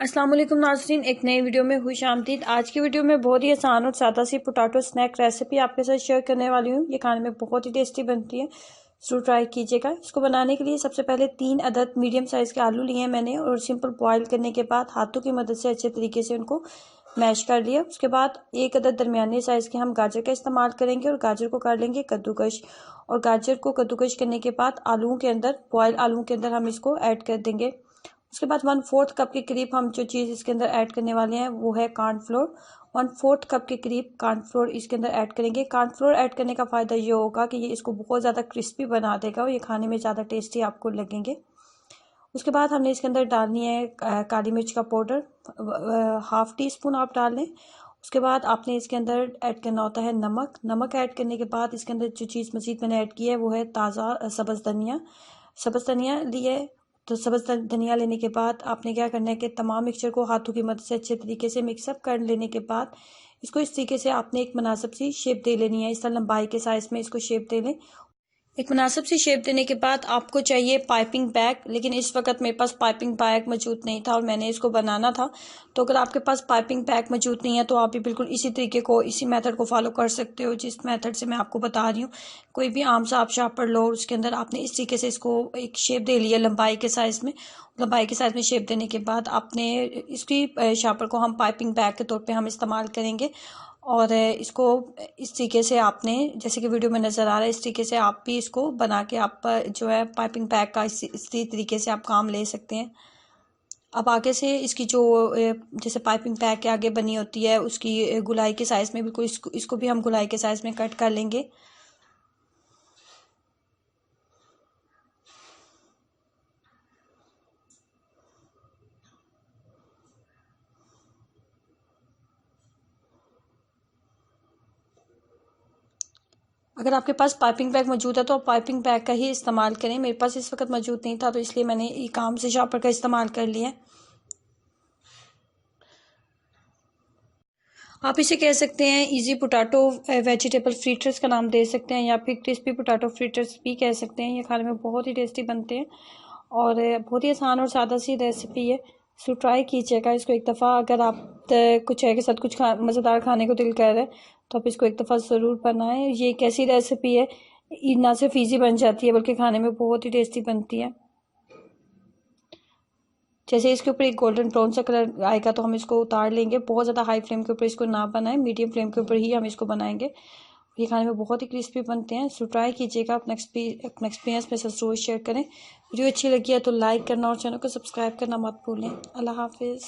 अस्सलाम वालेकुम नाज़रीन, एक नई वीडियो में खुश आमदीद। आज की वीडियो में बहुत ही आसान और सादा सी पोटैटो स्नैक रेसिपी आपके साथ शेयर करने वाली हूँ। ये खाने में बहुत ही टेस्टी बनती है, ज़रूर ट्राई कीजिएगा। इसको बनाने के लिए सबसे पहले 3 अदद मीडियम साइज़ के आलू लिए हैं मैंने और सिंपल बॉयल करने के बाद हाथों की मदद से अच्छे तरीके से उनको मैश कर लिया। उसके बाद 1 अदद दरमियाने साइज़ के हम गाजर का इस्तेमाल करेंगे और गाजर को कर लेंगे कद्दूकश। और गाजर को कद्दूकश करने के बाद आलूओं के अंदर, बॉयल आलूओं के अंदर हम इसको ऐड कर देंगे। उसके बाद 1/4 कप के करीब हम जो चीज़ इसके अंदर ऐड करने वाले हैं वो है कॉर्नफ्लोर। 1/4 कप के करीब कॉर्नफ्लोर इसके अंदर ऐड करेंगे। कॉर्नफ्लोर ऐड करने का फ़ायदा ये होगा कि ये इसको बहुत ज़्यादा क्रिस्पी बना देगा और ये खाने में ज़्यादा टेस्टी आपको लगेंगे। उसके बाद हमने इसके अंदर डालनी है काली मिर्च का पाउडर, 1/2 टीस्पून आप डाल लें। उसके बाद आपने इसके अंदर ऐड करना होता है नमक। नमक ऐड करने के बाद इसके अंदर जो चीज़ मज़ीद मैंने ऐड की है वो है ताज़ा सब्ज़ धनिया। सब्ज़ धनिया लिए, तो सब्ज़ धनिया लेने के बाद आपने क्या करना है कि तमाम मिक्सचर को हाथों की मदद से अच्छे तरीके से मिक्सअप कर लेने के बाद इसको इस तरीके से आपने एक मुनासिब सी शेप दे लेनी है। इस तरह लंबाई के साइज़ में इसको शेप दे लें। एक मुनासिब सी शेप देने के बाद आपको चाहिए पाइपिंग बैग, लेकिन इस वक्त मेरे पास पाइपिंग बैग मौजूद नहीं था और मैंने इसको बनाना था। तो अगर आपके पास पाइपिंग बैग मौजूद नहीं है तो आप भी बिल्कुल इसी तरीके को, इसी मेथड को फॉलो कर सकते हो जिस मेथड से मैं आपको बता रही हूँ। कोई भी आम सा आप शार्पर लो, उसके अंदर आपने इस तरीके से इसको एक शेप दे लिया लंबाई के साइज़ में। लंबाई के साइज़ में शेप देने के बाद आपने इसकी शार्पर को हम पाइपिंग बैग के तौर पर हम इस्तेमाल करेंगे। और इसको इस तरीके से आपने, जैसे कि वीडियो में नज़र आ रहा है, इस तरीके से आप भी इसको बना के आप जो है पाइपिंग बैग का इसी तरीके से आप काम ले सकते हैं। अब आगे से इसकी जो जैसे पाइपिंग बैग के आगे बनी होती है उसकी गुलाई के साइज़ में बिल्कुल इसको भी हम गुलाई के साइज़ में कट कर लेंगे। अगर आपके पास पाइपिंग बैग मौजूद है तो आप पाइपिंग बैग का ही इस्तेमाल करें। मेरे पास इस वक्त मौजूद नहीं था तो इसलिए मैंने ये काम से शार्पर का इस्तेमाल कर लिया है। आप इसे कह सकते हैं इजी पोटैटो वेजिटेबल फ्रीटर्स का नाम दे सकते हैं, या फिर क्रिस्पी पोटैटो फ्रीटर्स भी कह सकते हैं। ये खाने में बहुत ही टेस्टी बनते हैं और बहुत ही आसान और सादा सी रेसिपी है। सो ट्राई कीजिएगा इसको एक दफ़ा। अगर आप कुछ है के साथ कुछ मज़ेदार खाने को दिल कर रहा है तो आप इसको एक दफ़ा ज़रूर बनाएं। ये एक ऐसी रेसिपी है, ना सिर्फ ईजी बन जाती है बल्कि खाने में बहुत ही टेस्टी बनती है। जैसे इसके ऊपर एक गोल्डन ब्राउन सा कलर आएगा तो हम इसको उतार लेंगे। बहुत ज़्यादा हाई फ्लेम के ऊपर इसको ना बनाएं, मीडियम फ्लेम के ऊपर ही हम इसको बनाएंगे। ये खाने में बहुत ही क्रिस्पी बनते हैं। सो ट्राई कीजिएगा, अपना एक्सपीरियंस मेरे साथ ज़रूर शेयर करें। वीडियो अच्छी लगी है तो लाइक करना और चैनल को सब्सक्राइब करना मत भूलें। अल्लाह हाफिज़।